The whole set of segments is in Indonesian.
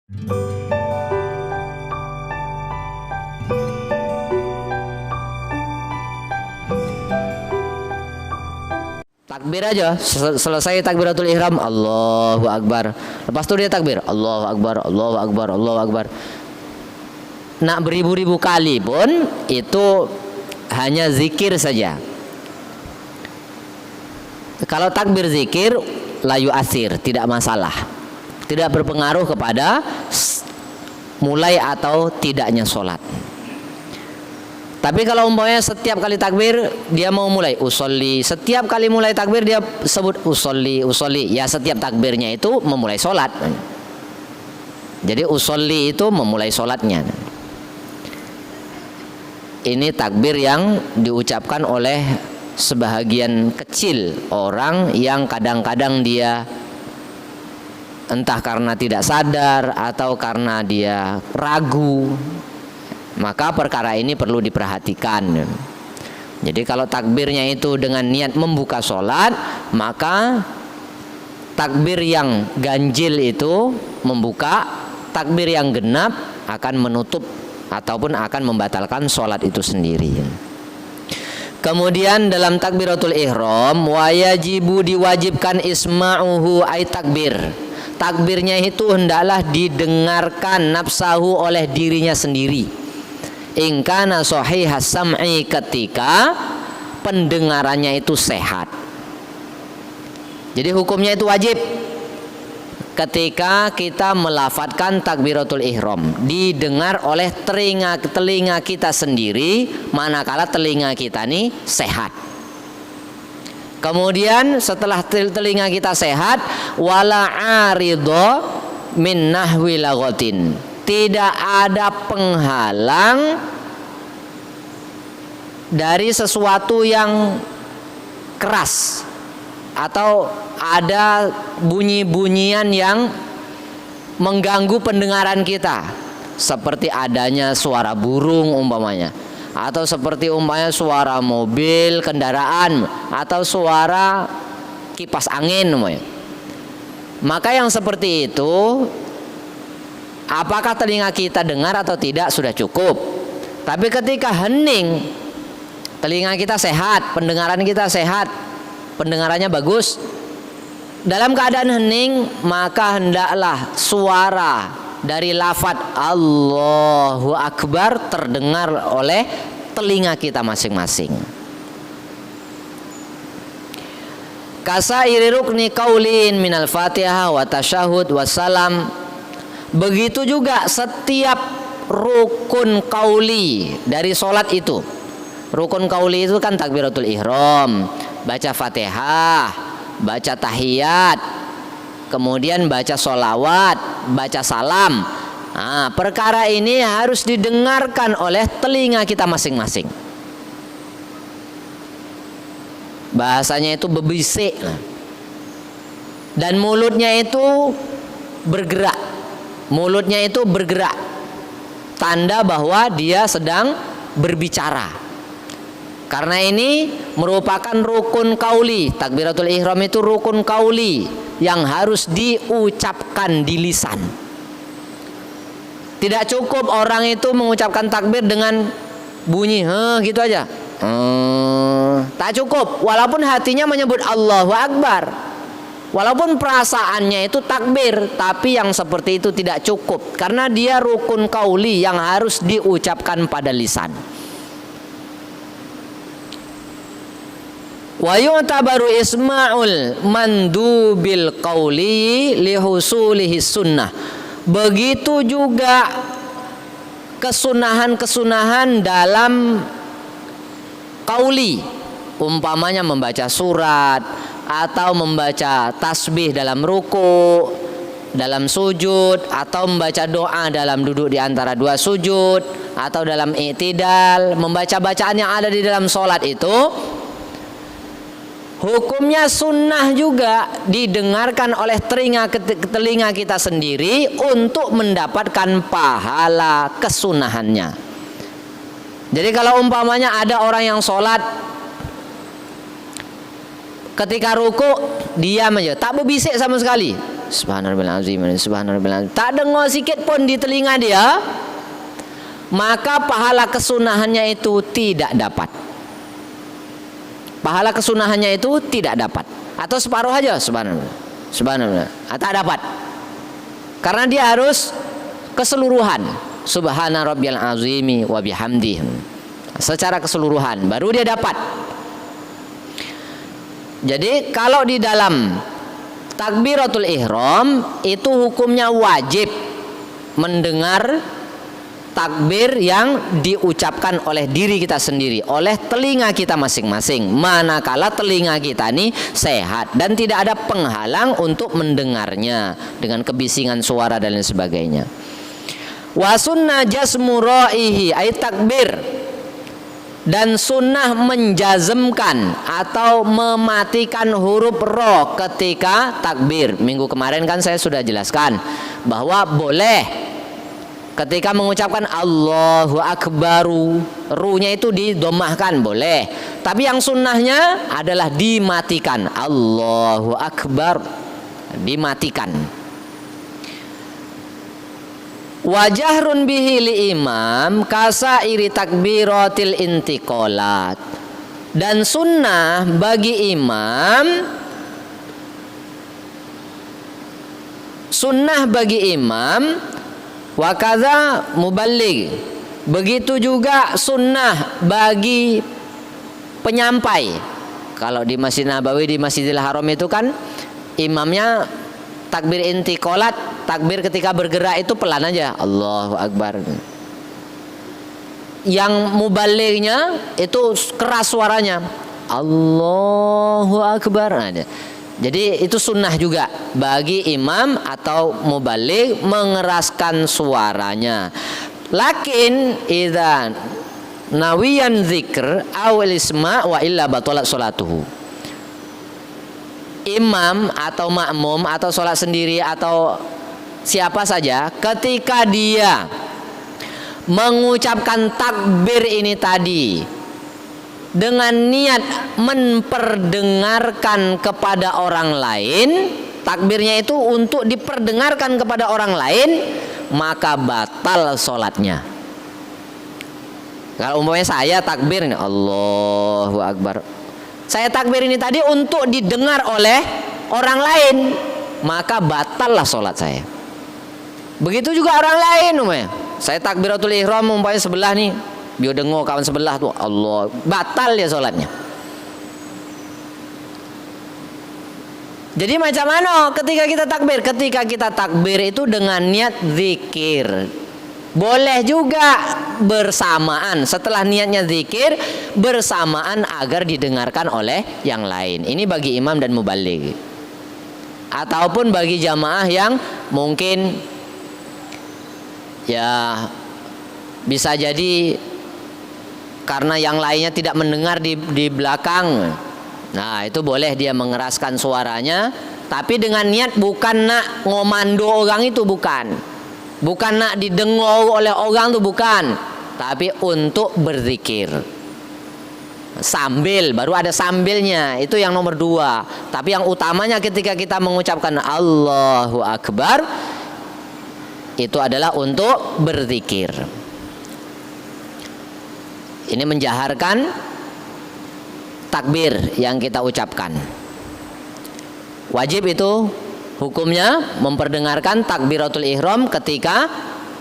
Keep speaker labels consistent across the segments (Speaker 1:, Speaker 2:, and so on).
Speaker 1: Takbir aja, selesai takbiratul ihram, Allahu Akbar. Lepas itu dia takbir, Allahu Akbar, Allahu Akbar, Allahu Akbar. Nak beribu-ribu kali pun itu hanya zikir saja. Kalau takbir zikir layu asir, tidak masalah, tidak berpengaruh kepada mulai atau tidaknya sholat. Tapi kalau umpamanya setiap kali takbir dia mau mulai usolli, setiap kali mulai takbir dia sebut usolli, usolli, ya setiap takbirnya itu memulai sholat. Jadi usolli itu memulai sholatnya. Ini takbir yang diucapkan oleh sebahagian kecil orang yang kadang-kadang dia entah karena tidak sadar atau karena dia ragu. Maka perkara ini perlu diperhatikan. Jadi kalau takbirnya itu dengan niat membuka sholat, maka takbir yang ganjil itu membuka, takbir yang genap akan menutup ataupun akan membatalkan sholat itu sendiri. Kemudian dalam takbiratul ihram, wayajibu diwajibkan isma'uhu ay takbir. Takbirnya itu hendaklah didengarkan nafsahu oleh dirinya sendiri. Ingkana sahihas sam'i, ketika pendengarannya itu sehat. Jadi hukumnya itu wajib ketika kita melafadzkan takbiratul ihram, didengar oleh telinga kita sendiri manakala telinga kita ini sehat. Kemudian setelah telinga kita sehat, wala aridho min nahwi laghatin, tidak ada penghalang dari sesuatu yang keras atau ada bunyi-bunyian yang mengganggu pendengaran kita, seperti adanya suara burung umpamanya, atau seperti umpamanya suara mobil, kendaraan, atau suara kipas angin umpamanya. Maka yang seperti itu, apakah telinga kita dengar atau tidak sudah cukup. Tapi ketika hening, telinga kita sehat, pendengaran kita sehat, pendengarannya bagus, dalam keadaan hening, maka hendaklah suara dari lafadz Allahu Akbar terdengar oleh telinga kita masing-masing. Kasairi rukni qaulin minal Fatihah wa tasyahud wa salam. Begitu juga setiap rukun qauli dari sholat itu. Rukun qauli itu kan takbiratul ihram, baca Fatihah, baca tahiyat, kemudian baca sholawat, baca salam. Nah, perkara ini harus didengarkan oleh telinga kita masing-masing. Bahasanya itu bebisik, dan mulutnya itu bergerak. Mulutnya itu bergerak, tanda bahwa dia sedang berbicara. Karena ini merupakan rukun qauli. Takbiratul ihram itu rukun qauli yang harus diucapkan di lisan. Tidak cukup orang itu mengucapkan takbir dengan bunyi gitu aja. Tak cukup, walaupun hatinya menyebut Allahu Akbar, walaupun perasaannya itu takbir, tapi yang seperti itu tidak cukup, karena dia rukun qauli yang harus diucapkan pada lisan. Wa yu'tabaru isma'ul mandubil qauli lihusulihi sunnah. Begitu juga kesunahan-kesunahan dalam qauli, umpamanya membaca surat atau membaca tasbih dalam ruku, dalam sujud, atau membaca doa dalam duduk di antara dua sujud, atau dalam i'tidal, membaca bacaan yang ada di dalam sholat itu hukumnya sunnah juga didengarkan oleh telinga kita sendiri untuk mendapatkan pahala kesunahannya. Jadi kalau umpamanya ada orang yang sholat, ketika ruku diam aja, tak berbisik sama sekali, subhanallahil azim, subhanallahil azim, tak dengar sikit pun di telinga dia, maka pahala kesunahannya itu tidak dapat. Pahala kesunahannya itu tidak dapat, atau separuh aja, subhanallah, subhanallah, tak dapat. Karena dia harus keseluruhan, subhana rabbiyal azimi wa bihamdihi, secara keseluruhan baru dia dapat. Jadi kalau di dalam takbiratul ihram itu hukumnya wajib mendengar takbir yang diucapkan oleh diri kita sendiri, oleh telinga kita masing-masing, manakala telinga kita ini sehat dan tidak ada penghalang untuk mendengarnya dengan kebisingan suara dan lain sebagainya. Wa sunnah jasmu ra'ihi ay takbir, dan sunnah menjazmkan atau mematikan huruf ro ketika takbir. Minggu kemarin kan saya sudah jelaskan bahwa boleh ketika mengucapkan Allahu Akbaru, ru-nya itu didomahkan, boleh. Tapi yang sunnahnya adalah dimatikan, Allahu Akbar, dimatikan. Wajahrun bihi li imam kasairi takbiratil intiqalat, dan sunnah bagi imam, sunnah bagi imam wakaza muballigh, begitu juga sunnah bagi penyampai. Kalau di Masjid Nabawi, di Masjidil Haram itu kan imamnya takbir intiqalat, takbir ketika bergerak itu pelan aja, Allahu Akbar. Yang mubalighnya itu keras suaranya, Allahu Akbar. Nah, jadi itu sunnah juga bagi imam atau mubaligh mengeraskan suaranya. Lakin idza nawiyan dzikr awil isma wa illa batalat salatuhu. Imam atau makmum atau sholat sendiri atau siapa saja, ketika dia mengucapkan takbir ini tadi dengan niat memperdengarkan kepada orang lain, takbirnya itu untuk diperdengarkan kepada orang lain, maka batal sholatnya. Kalau umpamanya saya takbir ini Allahu Akbar, saya takbir ini tadi untuk didengar oleh orang lain, maka batallah sholat saya. Begitu juga orang lain, umpamanya saya takbiratul ihram umpamanya sebelah nih, biar dengar kawan sebelah tuh Allah, batal ya sholatnya. Jadi macam mana ketika kita takbir? Ketika kita takbir itu dengan niat zikir. Boleh juga bersamaan, setelah niatnya zikir bersamaan agar didengarkan oleh yang lain. Ini bagi imam dan mubaligh. Ataupun bagi jamaah yang mungkin ya bisa jadi karena yang lainnya tidak mendengar di belakang. Nah, itu boleh dia mengeraskan suaranya, tapi dengan niat bukan nak ngomando orang itu, bukan. Bukan nak didengar oleh orang itu, bukan, tapi untuk berzikir sambil, baru ada sambilnya, itu yang nomor 2. Tapi yang utamanya ketika kita mengucapkan Allahu Akbar itu adalah untuk berzikir. Ini menjaharkan takbir yang kita ucapkan. Wajib itu hukumnya memperdengarkan takbiratul ihram ketika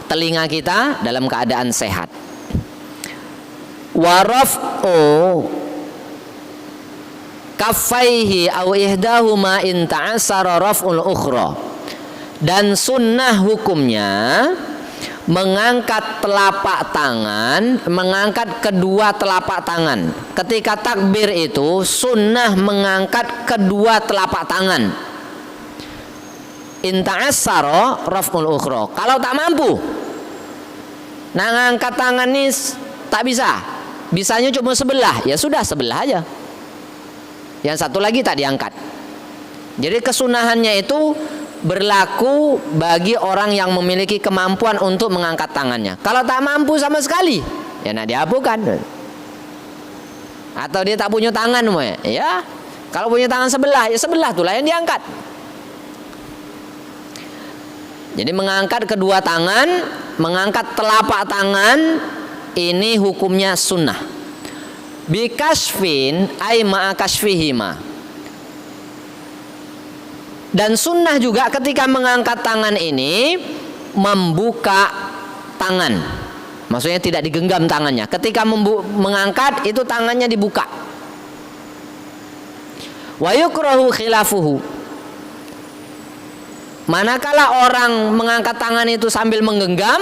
Speaker 1: telinga kita dalam keadaan sehat. Wa raf'u kaffaihi aw ihdahuma in ta'assara raf'ul ukhra. Dan sunnah hukumnya mengangkat telapak tangan, mengangkat kedua telapak tangan. Ketika takbir itu sunnah mengangkat kedua telapak tangan. Inta'assara raf'ul ukhra. Kalau tak mampu, nah ngangkat tangan ini tak bisa, bisanya cuma sebelah, ya sudah sebelah aja, yang satu lagi tak diangkat. Jadi kesunahannya itu berlaku bagi orang yang memiliki kemampuan untuk mengangkat tangannya. Kalau tak mampu sama sekali, ya nak dihapuskan. Atau dia tak punya tangan, ya kalau punya tangan sebelah, ya sebelah tuh lah yang diangkat. Jadi mengangkat kedua tangan, mengangkat telapak tangan, ini hukumnya sunnah. Bikasfin ay ma'a kasfihima. Dan sunnah juga ketika mengangkat tangan ini membuka tangan. Maksudnya tidak digenggam tangannya. Ketika mengangkat itu tangannya dibuka. Wa yukrahu khilafuhu. Manakala orang mengangkat tangan itu sambil menggenggam,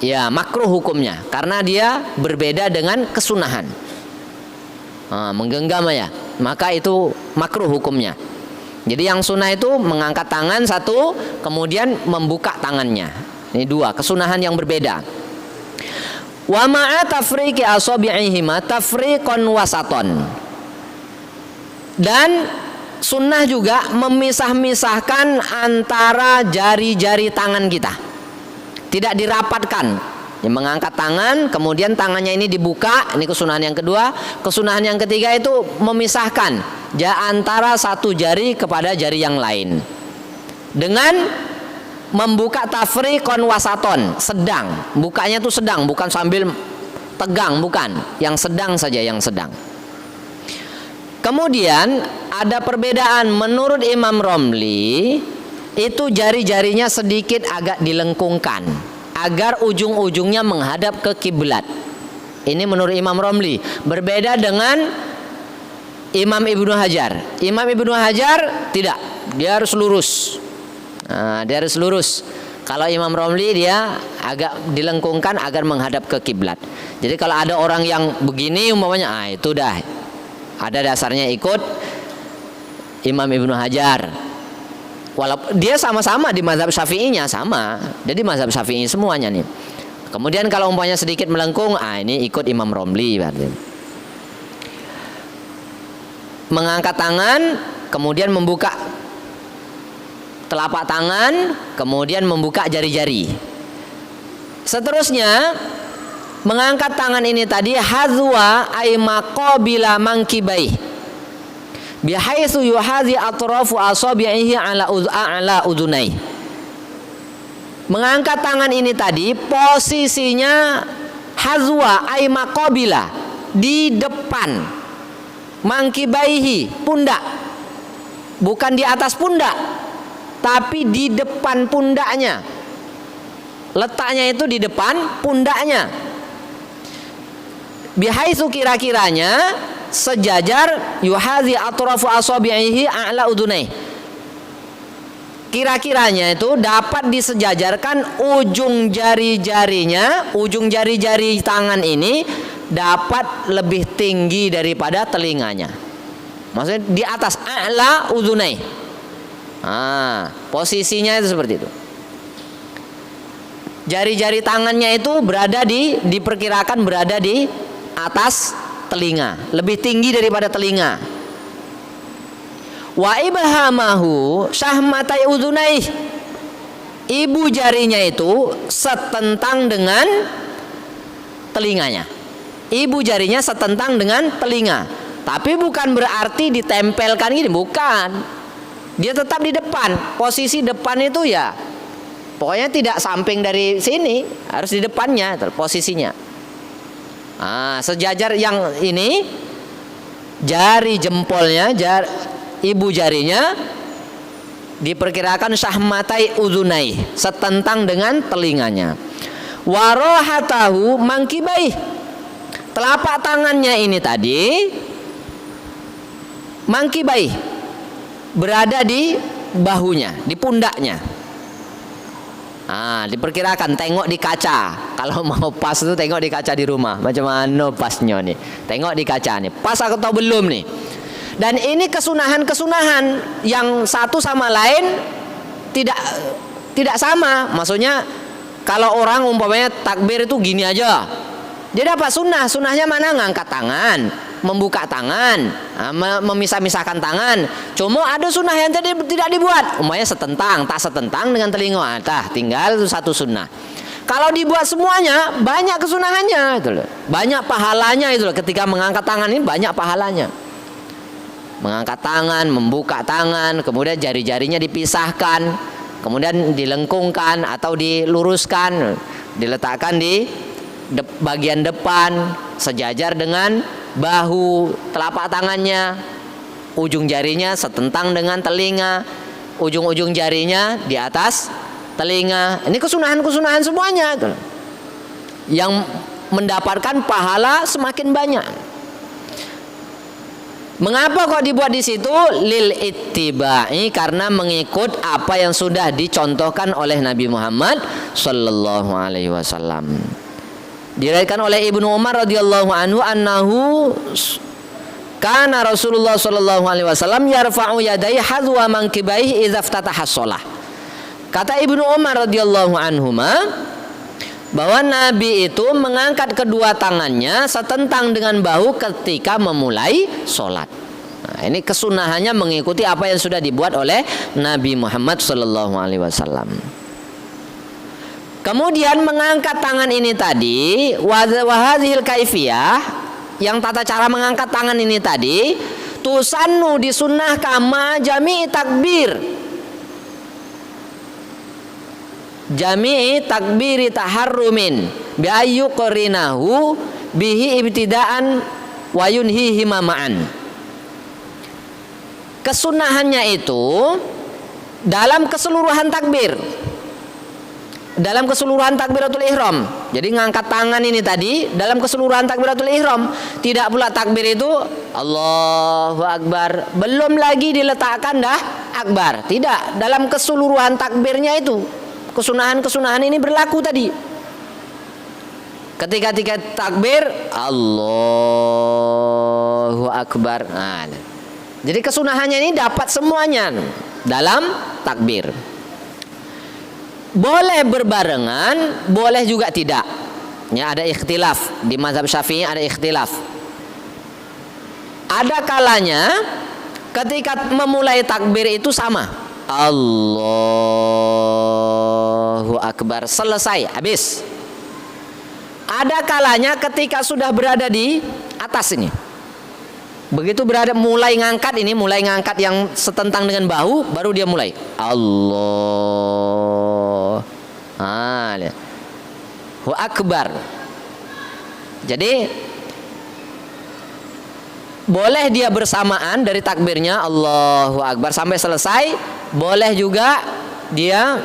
Speaker 1: ya makruh hukumnya karena dia berbeda dengan kesunahan. Menggenggam ya, maka itu makruh hukumnya. Jadi yang sunnah itu mengangkat tangan satu, kemudian membuka tangannya. Ini dua kesunahan yang berbeda. Wa ma'a tafriqi asabi'ihima tafriqan wasaton. Dan sunnah juga memisah-misahkan antara jari-jari tangan kita. Tidak dirapatkan. Ya, mengangkat tangan, kemudian tangannya ini dibuka. Ini kesunahan yang kedua. Kesunahan yang ketiga itu memisahkan antara satu jari kepada jari yang lain. Dengan membuka tafriqan wasaton, sedang. Bukanya itu sedang, bukan sambil tegang, bukan. Yang sedang saja, yang sedang. Kemudian ada perbedaan menurut Imam Romli, itu jari-jarinya sedikit agak dilengkungkan agar ujung-ujungnya menghadap ke kiblat. Ini menurut Imam Romli, berbeda dengan Imam Ibnu Hajar. Imam Ibnu Hajar tidak, dia harus lurus. Dia harus lurus. Kalau Imam Romli dia agak dilengkungkan agar menghadap ke kiblat. Jadi kalau ada orang yang begini umpamanya, itu dah ada dasarnya ikut Imam Ibnu Hajar. Walaupun dia sama-sama di mazhab Syafi'inya sama. Jadi mazhab Syafi'i semuanya nih. Kemudian kalau umpamanya sedikit melengkung, ini ikut Imam Romli berarti. Mengangkat tangan, kemudian membuka telapak tangan, kemudian membuka jari-jari. Seterusnya mengangkat tangan ini tadi hazwa ay maqabila mankibai bihaitsu yuhazi atrafu asabi'ihi ala udunai. Mengangkat tangan ini tadi posisinya hazwa ay maqabila, di depan mangkibaihi, pundak. Bukan di atas pundak, tapi di depan pundaknya. Letaknya itu di depan pundaknya. Bihaitsu kira-kiranya sejajar yuhazi atrafu asabi'ihi a'la udunai. Kira-kiranya itu dapat disejajarkan ujung jari-jarinya, ujung jari-jari tangan ini dapat lebih tinggi daripada telinganya. Maksudnya di atas a'la udunai. Posisinya itu seperti itu. Jari-jari tangannya itu diperkirakan berada di atas telinga, lebih tinggi daripada telinga. Wa ibhamahu syahmatai udunai. Ibu jarinya itu setentang dengan telinganya. Ibu jarinya setentang dengan telinga. Tapi bukan berarti ditempelkan gini, bukan. Dia tetap di depan. Posisi depan itu ya pokoknya tidak samping dari sini, harus di depannya posisinya. Sejajar yang ini jari jempolnya, ibu jarinya diperkirakan syahmatai udunai, setentang dengan telinganya. Warohatahu mangkibai. Telapak tangannya ini tadi mangkibai, berada di bahunya, di pundaknya. Diperkirakan tengok di kaca. Kalau mau pas itu tengok di kaca di rumah. Macam mana pasnya nih? Tengok di kaca nih. Pas atau belum nih? Dan ini kesunahan-kesunahan yang satu sama lain tidak sama. Maksudnya kalau orang umpamanya takbir itu gini aja. Jadi apa sunnah? Sunnahnya mana? Ngangkat tangan, membuka tangan, memisah-misahkan tangan. Cuma ada sunnah yang tidak dibuat. Umpamanya setentang, tak setentang dengan telinga. Tinggal itu satu sunnah. Kalau dibuat semuanya banyak kesunahannya itu loh. Banyak pahalanya itu loh. Ketika mengangkat tangan ini banyak pahalanya. Mengangkat tangan, membuka tangan, kemudian jari-jarinya dipisahkan. kemudian dilengkungkan atau diluruskan, diletakkan di bagian depan sejajar dengan bahu telapak tangannya, ujung jarinya setentang dengan telinga, ujung-ujung jarinya di atas telinga. Ini kesunahan-kesunahan semuanya itu, yang mendapatkan pahala semakin banyak. Mengapa kok dibuat di situ? Lil ittiba'i, karena mengikut apa yang sudah dicontohkan oleh Nabi Muhammad sallallahu alaihi wasallam. Diriwayatkan oleh Ibnu Umar radhiyallahu anhu annahu kana Rasulullah sallallahu alaihi wasallam yarfa'u yadayhi hadwa mankibaihi idza iftataha shalah. Kata Ibnu Umar radhiyallahu anhuma bahwa Nabi itu mengangkat kedua tangannya setentang dengan bahu ketika memulai sholat. Nah, ini kesunahannya mengikuti apa yang sudah dibuat oleh Nabi Muhammad SAW. Kemudian mengangkat tangan ini tadi, wahadhil kaifiyah, yang tata cara mengangkat tangan ini tadi, tusannu disunnah kama jami'i takbir. Jami'i takbiri taharrumin bi ayyuqrinahu bihi ibtidaan wa yunhihi ma'an. Kesunahannya itu dalam keseluruhan takbir, dalam keseluruhan takbiratul ihram. Jadi ngangkat tangan ini tadi dalam keseluruhan takbiratul ihram. Tidak pula takbir itu Allahu Akbar, belum lagi diletakkan dah akbar. Tidak, dalam keseluruhan takbirnya itu kesunahan-kesunahan ini berlaku tadi. Ketika takbir Allahu Akbar. Nah, jadi kesunahannya ini dapat semuanya dalam takbir. Boleh berbarengan, boleh juga tidak. Ya, ada ikhtilaf di mazhab Syafi'i, ada ikhtilaf. Ada kalanya ketika memulai takbir itu sama. Allahu Akbar, selesai, habis. Ada kalanya ketika sudah berada di atas ini, begitu berada mulai ngangkat ini, mulai ngangkat yang setentang dengan bahu, baru dia mulai Allahu Akbar. Jadi boleh dia bersamaan dari takbirnya Allahu Akbar sampai selesai. Boleh juga dia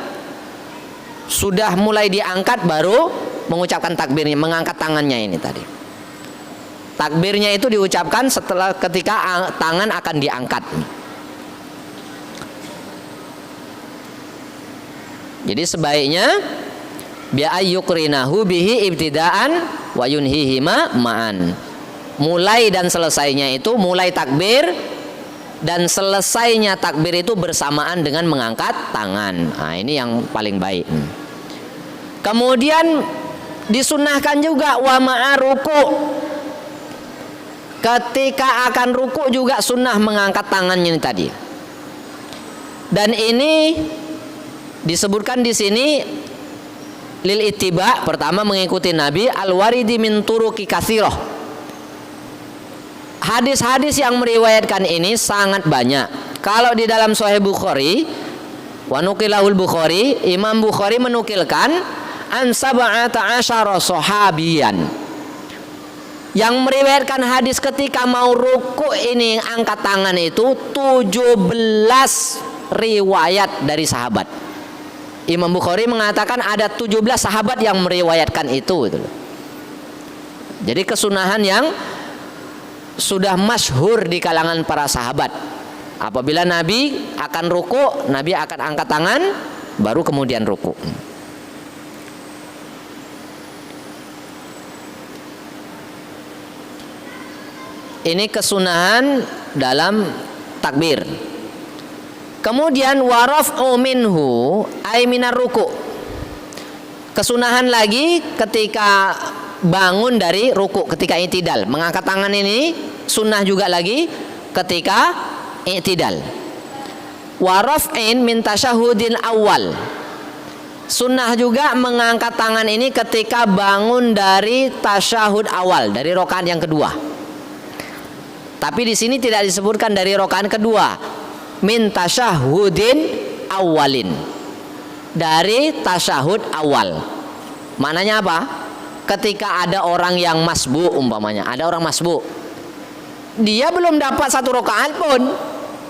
Speaker 1: sudah mulai diangkat baru mengucapkan takbirnya, mengangkat tangannya ini tadi. Takbirnya itu diucapkan setelah ketika tangan akan diangkat. Jadi sebaiknya bi ayyuqrinahu bihi ibtidaan wa yunhihi ma'an. Mulai dan selesainya itu, mulai takbir dan selesainya takbir itu bersamaan dengan mengangkat tangan. Nah, ini yang paling baik. Kemudian disunahkan juga wa ma'a ruku. Ketika akan ruku juga sunnah mengangkat tangannya ini tadi. Dan ini disebutkan di sini lil ittiba, pertama mengikuti Nabi, al-waridi min turuqi katsirah. Hadis-hadis yang meriwayatkan ini sangat banyak. Kalau di dalam Sahih Bukhari, wa nuqilahul Bukhari, Imam Bukhari menukilkan an sab'ata asyara sahabiyan, yang meriwayatkan hadis ketika mau ruku ini angkat tangan itu 17 riwayat dari sahabat. Imam Bukhari mengatakan ada 17 sahabat yang meriwayatkan itu. Jadi kesunahan yang sudah masyhur di kalangan para sahabat. Apabila Nabi akan ruku, Nabi akan angkat tangan, baru kemudian ruku. Ini kesunahan dalam takbir. Kemudian waraf'u minhu ay minar ruku. Kesunahan lagi ketika bangun dari ruku, ketika i'tidal, mengangkat tangan ini sunnah juga lagi ketika i'tidal. Waraf'in min tasyahudin awal. Sunnah juga mengangkat tangan ini ketika bangun dari tasyahud awal, dari rakaat yang kedua. Tapi di sini tidak disebutkan dari rakaat kedua. Min tasyahudin awalin. dari tasyahud awal. Maknanya apa? Ketika ada orang yang masbu, umpamanya ada orang masbu, dia belum dapat 1 rakaat pun,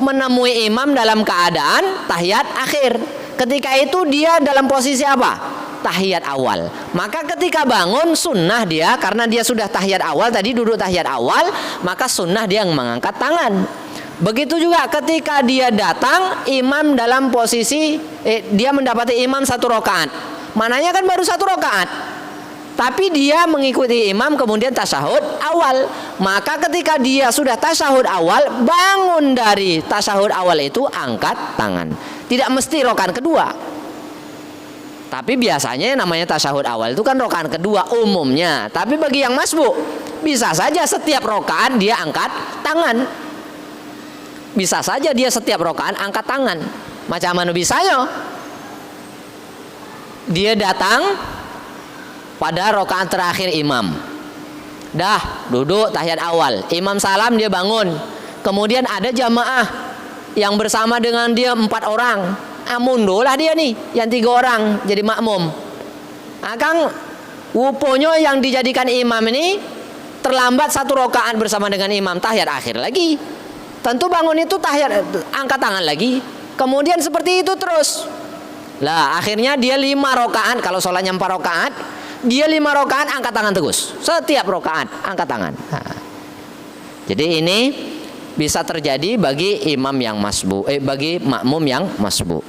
Speaker 1: menemui imam dalam keadaan tahiyat akhir. Ketika itu dia dalam posisi apa? Tahiyat awal. Maka ketika bangun sunnah dia, karena dia sudah tahiyat awal tadi, duduk tahiyat awal, maka sunnah dia mengangkat tangan. Begitu juga ketika dia datang imam dalam posisi dia mendapati imam 1 rakaat. Mananya kan baru 1 rakaat. Tapi dia mengikuti imam kemudian tasyahud awal. Maka ketika dia sudah tasyahud awal, bangun dari tasyahud awal itu angkat tangan. Tidak mesti rakaat kedua. Tapi biasanya namanya tasyahud awal itu kan rakaat kedua umumnya. Tapi bagi yang masbuk, bisa saja setiap rakaat dia angkat tangan. Bisa saja dia setiap rakaat angkat tangan. Macam mana bisanya? Dia datang pada rakaat terakhir imam. Dah duduk tahiyat awal, imam salam dia bangun. Kemudian ada jamaah yang bersama dengan dia 4 orang. Mundolah dia nih, yang 3 orang jadi makmum. Akang wuponya yang dijadikan imam ini terlambat 1 rakaat bersama dengan imam, tahiyat akhir lagi. Tentu bangun itu tahiyat, angkat tangan lagi. Kemudian seperti itu terus. Lah akhirnya dia 5 rakaat, kalau sholatnya 4 rakaat, dia 5 rakaat angkat tangan terus. Setiap rakaat angkat tangan. Nah. Jadi ini bisa terjadi bagi imam yang masbu, bagi makmum yang masbu.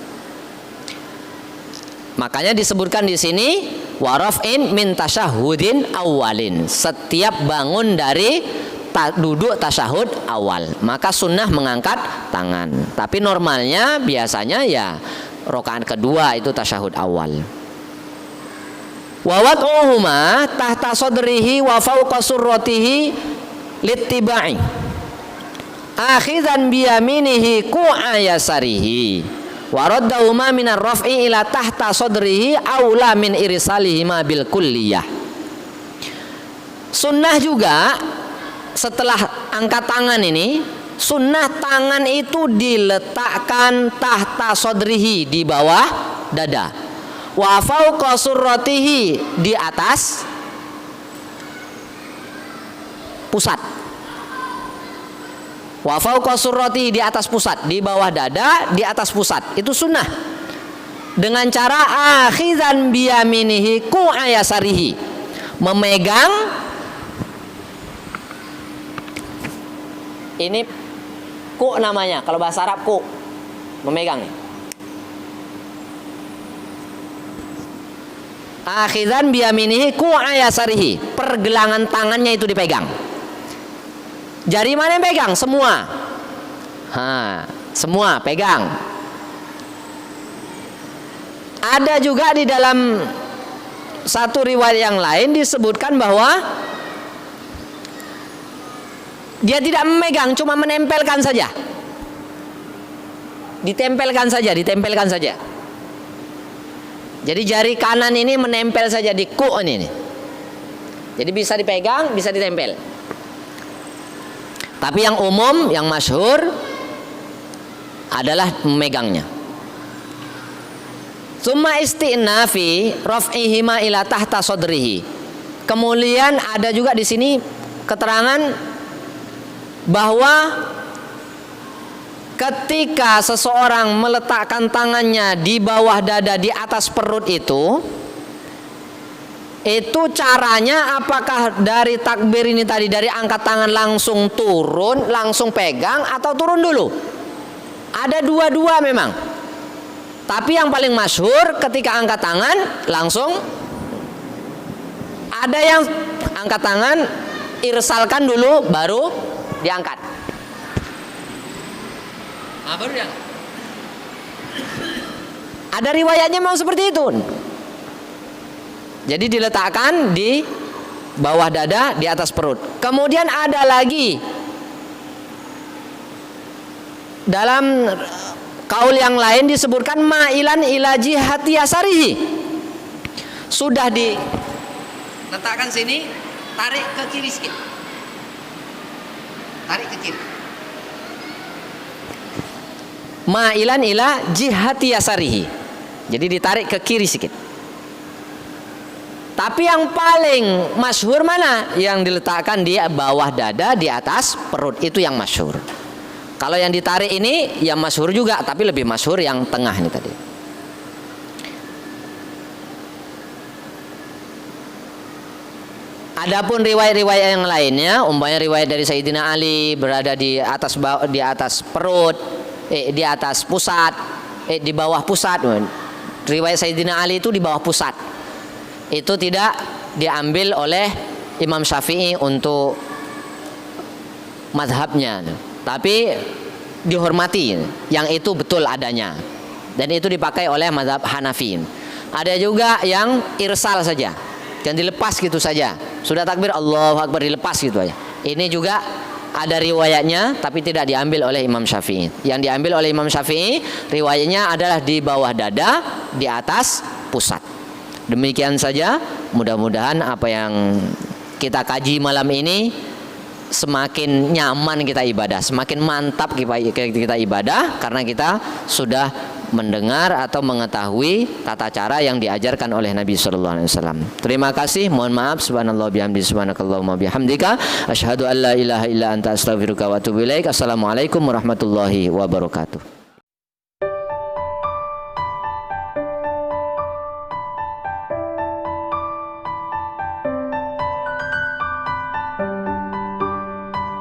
Speaker 1: Makanya disebutkan di sini warafin min tasyahudin awalin. Setiap bangun dari duduk tasyahud awal, maka sunnah mengangkat tangan. Tapi normalnya biasanya ya rakaat kedua itu tasyahud awal. Wa wad'uhuma tahta sadrihi wa fawqa surratihi littiba'i akhidzan bi yaminihi ku'a yasarihi wa raddahuma min ar-raf'i ila tahta sadrihi aula min irsalihima bil kulliyah. Sunnah juga setelah angkat tangan ini, sunnah tangan itu diletakkan tahta sodrihi, di bawah dada, wa fauqa surratihi, di atas pusat, wa fauqa surratihi, di atas pusat, di bawah dada, di atas pusat. Itu sunnah. Dengan cara akhizan biyaminihi ku'ayasarihi, memegang ini ku namanya, kalau bahasa Arab ku, memegang. Akhizan biyaminihi ku ayasarihi, pergelangan tangannya itu dipegang. Jari mana yang pegang? Semua. Semua pegang. Ada juga di dalam satu riwayat yang lain disebutkan bahwa dia tidak memegang, cuma menempelkan saja. Ditempelkan saja. Jadi jari kanan ini menempel saja di ku ini. Jadi bisa dipegang, bisa ditempel. Tapi yang umum, yang masyhur adalah memegangnya. Summa isti'nafi raf'ihima ila tahta sadrihi. Kemudian ada juga di sini keterangan bahwa ketika seseorang meletakkan tangannya di bawah dada, di atas perut itu caranya apakah dari takbir ini tadi, dari angkat tangan langsung turun, langsung pegang, atau turun dulu? Ada dua-dua memang. Tapi yang paling masyhur ketika angkat tangan langsung. Ada yang angkat tangan irsalkan dulu baru diangkat. Baru diangkat. Ada riwayatnya mau seperti itu. Jadi diletakkan di bawah dada, di atas perut. Kemudian ada lagi dalam kaul yang lain disebutkan ma'ilan ila jihati yasarihi. Sudah diletakkan sini, tarik ke kiri sedikit. Tarik ke kiri. Ma'ilan ila jihati yasarihi. Jadi ditarik ke kiri sedikit. Tapi yang paling masyhur mana? Yang diletakkan di bawah dada, di atas perut, itu yang masyhur. Kalau yang ditarik ini yang masyhur juga, tapi lebih masyhur yang tengah ini tadi. Adapun riwayat-riwayat yang lainnya, umpamanya riwayat dari Sayyidina Ali berada di atas perut, di atas pusat, di bawah pusat. Riwayat Sayyidina Ali itu di bawah pusat. Itu tidak diambil oleh Imam Syafi'i untuk madhabnya, tapi dihormati yang itu betul adanya, dan itu dipakai oleh madhab Hanafi. Ada juga yang irsal saja, yang dilepas gitu saja, sudah takbir Allahu Akbar dilepas gitu aja. Ini juga ada riwayatnya, tapi tidak diambil oleh Imam Syafi'i. Yang diambil oleh Imam Syafi'i riwayatnya adalah di bawah dada, di atas pusat. Demikian saja, mudah-mudahan apa yang kita kaji malam ini semakin nyaman kita ibadah, semakin mantap kita ibadah, karena kita sudah mendengar atau mengetahui tata cara yang diajarkan oleh Nabi sallallahu alaihi wasallam. Terima kasih, mohon maaf, subhanallah bihamdi, subhanakallahumma bihamdika, asyhadu an la ilaha illa anta astaghfiruka wa atubu ilaik. Assalamualaikum warahmatullahi wabarakatuh.